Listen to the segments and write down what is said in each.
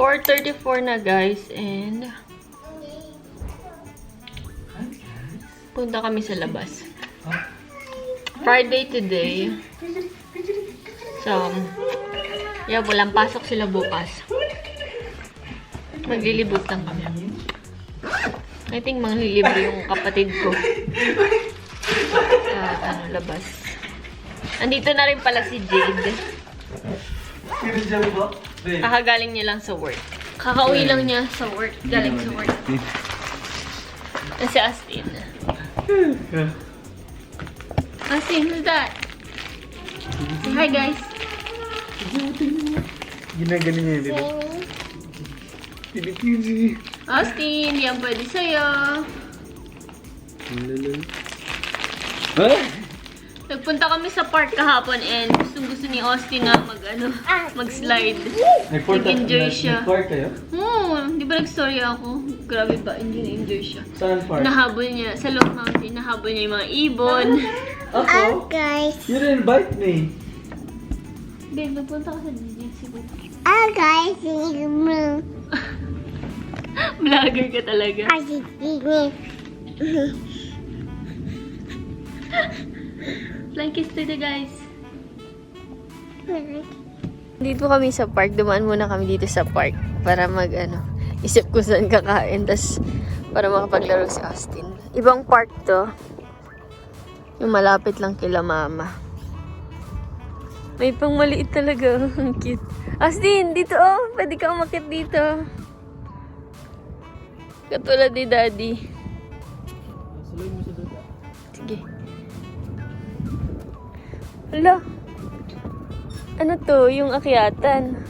4:34 na guys and punta kami sa labas. Friday today. So, yeah, walang pasok sila bukas. Maglilibot lang kami. I think manglilibre yung kapatid ko. Sa labas. Andito na rin pala si Jade. Kakagaling niya lang sa work. Kakauwi lang niya sa work. Galing sa work. Si Austin. Austin, who's that? Say hi, guys. Ginagaling niya dito. Pili-pili. Austin, yan pwede sa'yo. Nagpunta kami sa park kahapon and gusto ni Austin na mag-slide. Nag-enjoy siya. Nag-park kayo? Di ba nag-story ako? Grabe ba, hindi na-enjoy siya. Saan park? Nahabol niya, sa Long Mountain, nahabol niya yung mga ibon. Ako? Guys. You didn't invite me. Babe, nagpunta ka sa DJC. Guys. Vlogger ka talaga. Flying kiss to the guys. Dito kami sa park. Dumaan muna kami dito sa park para isip ko saan kakain. Tas para makapaglaro si Austin. Ibang park to. Yung malapit lang kila mama. May pang maliit talaga. Ang cute. Austin, dito oh. Pwede ka umakit dito. Katulad ni Daddy. Saloy mo sa duda. Sige. Hala. Ano to? Yung akyatan.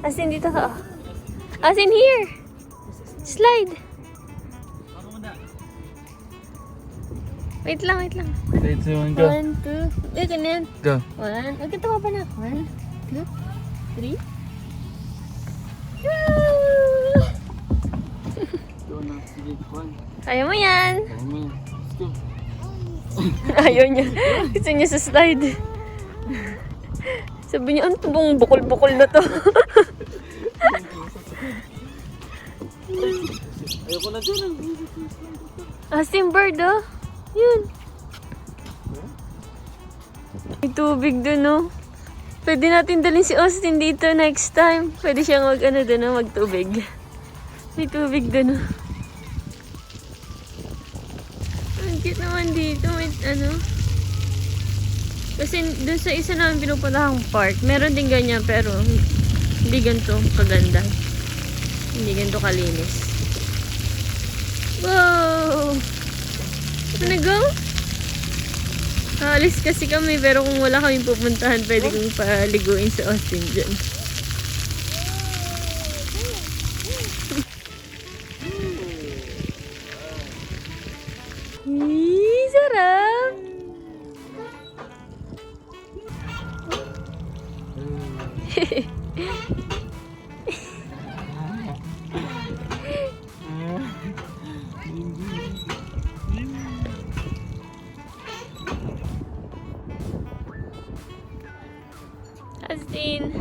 Austin, dito ka. Austin, here. Slide. Wait lang, wait lang. 3, 2, 1, go. 1, 2. Ganyan. Go. 1. Huwag ka tumawa na. 1, 2, 3. Go na. Sige, 1. Kaya mo yan. Let's go. Ayaw niya. Gusto niya sa slide. Sabi niya, ano to bang bukol-bukol na to? Ayoko na dyan. Austin bird, oh. Yun. May tubig dun, oh. Pwede natin dalhin si Austin dito next time. Pwede siyang magtubig. May tubig dun, oh. Ang cute naman dito. May Kasi dun sa isa namin pinupuntahang park, meron din ganyan pero hindi ganito kaganda. Hindi ganito kalinis. Wow! Wanna go? Aalis kasi kami pero kung wala kaming pupuntahan, pwede kong paliguin si Austin dyan. Sarap! Austin!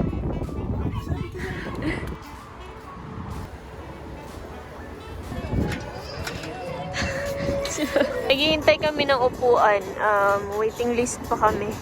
Naghihintay kami ng upuan. Waiting list pa kami.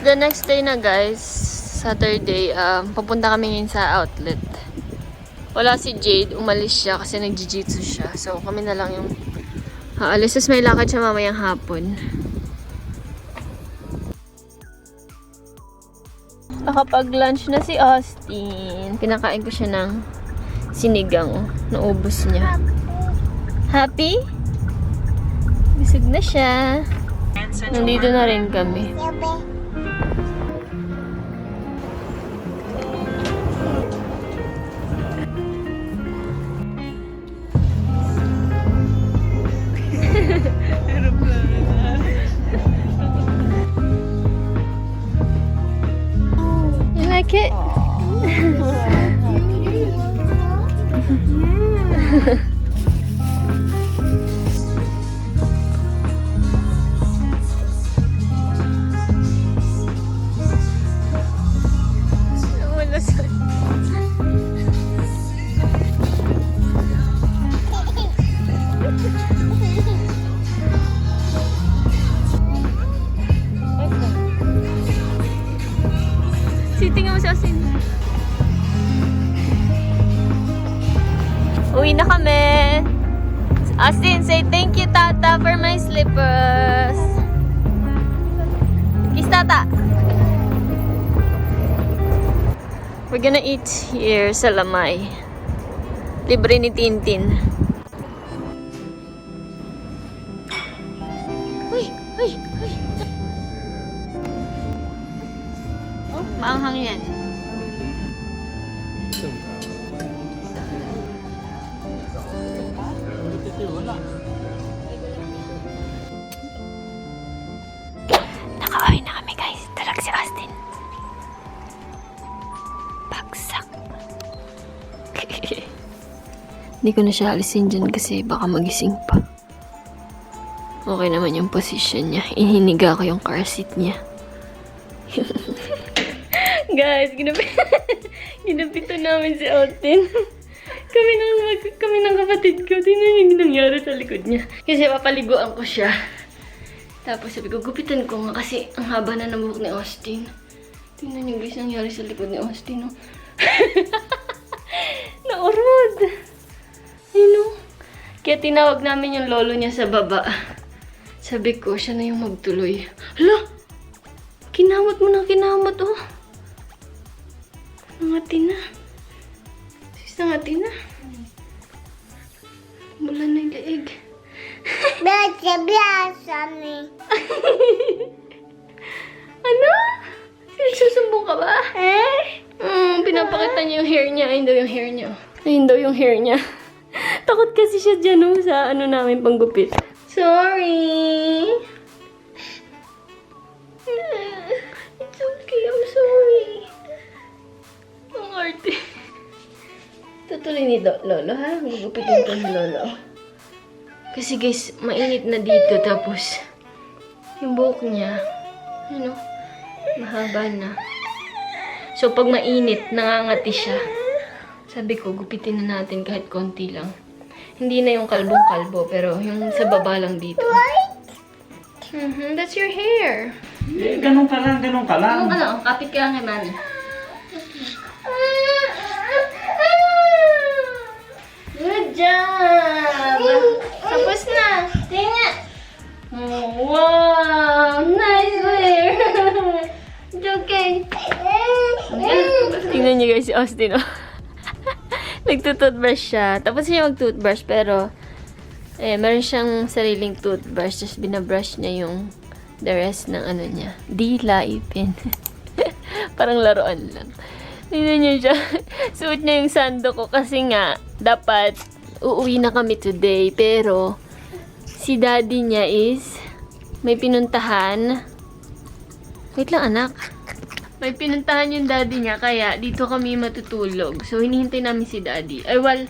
The next day na guys, Saturday, papunta kami ngayon sa outlet. Wala si Jade, umalis siya kasi nag-jiu-jitsu siya. So kami na lang yung aalis. Tapos may lakad siya mamayang hapon. Nakapag-lunch na si Austin. Pinakain ko siya ng sinigang. Naubos niya. Happy? Busog na siya. Nandito na rin kami. You like it? Wala sa... Siting mo sa asin. Uwi na kami. Austin, say thank you, Tata, for my slippers. Kiss, Tata. We're gonna eat here sa Lamay. Libre ni Tintin. Uy, uy, uy. Oh, maanghang yan. Wala. Nakauwi na kami, guys. Talag si Austin. Bagsak. Hindi ko na siya alisin dyan kasi baka magising pa. Okay naman yung position niya. Inhiniga ko yung car seat niya. Guys, ginapito namin si Austin. Kami ng kapatid ko. Tingnan yung nangyari sa likod niya. Kasi papaliguan ko siya. Tapos sabi ko, gupitan ko nga kasi ang haba na ng buhok ni Austin. Tingnan yung guys nangyari sa likod ni Austin. Oh. Naurod. Ayun oh. Kaya tinawag namin yung lolo niya sa baba. Sabi ko, siya na yung magtuloy. Hala! Kinamot mo na kinamot oh. Nangati na. Nangati na. Mula na yung leeg. Ano? Susumbong ka ba? Pinapakita niya yung hair niya. Ayun daw yung hair niya. Ayun daw yung hair niya. Takot kasi siya dyan sa ano namin panggupit. Sorry. It's okay. I'm sorry. Ang arte. Tutuloy ni Lolo, ha? Gugupitin ko ni Lolo. Kasi guys, mainit na dito. Tapos, yung buhok niya, ano, mahaba na. So, pag mainit, nangangati siya. Sabi ko, gupitin na natin kahit konti lang. Hindi na yung kalbong-kalbo, pero yung sa baba lang dito. That's your hair. Ganun ka lang, ganun ka lang. Ano, kapit ka lang kay Mami. Good job! Tapos na! Tingnan! Oh, wow! Nice hair! It's okay. Tingnan niyo guys si Austin, oh. Nagtutoothbrush siya. Tapos siya mag-toothbrush, pero meron siyang sariling toothbrush. Tapos binabrush niya yung the rest ng ano niya. Dila, ipin. Parang laruan lang. Tingnan niyo siya. Suot niya yung sando ko kasi nga, dapat uuwi na kami today. Pero, si daddy niya is may pinuntahan. Wait lang, anak. May pinuntahan yung daddy niya, kaya dito kami matutulog. So, hinihintay namin si daddy. Ay, well,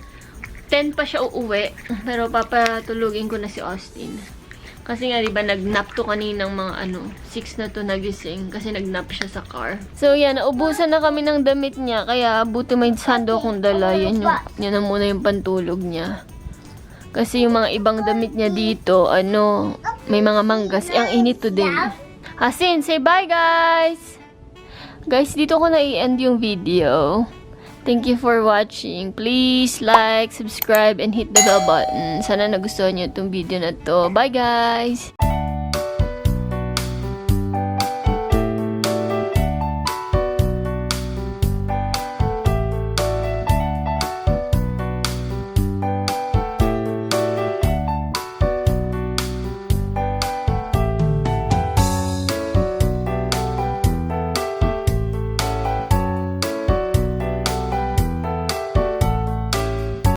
10 pa siya uuwi. Pero papatulogin ko na si Austin. Kasi nga, diba, nag-nap to kaninang mga 6 na to nagising. Kasi nag-nap siya sa car. So, yan, naubusan na kami ng damit niya. Kaya, buti may sando akong dala. Yan na muna yung pantulog niya. Kasi yung mga ibang damit niya dito, may mga manggas. Ang init today. Hasin, say bye, guys! Guys, dito ko na i-end yung video. Thank you for watching. Please like, subscribe, and hit the bell button. Sana nagustuhan nyo itong video na to. Bye, guys!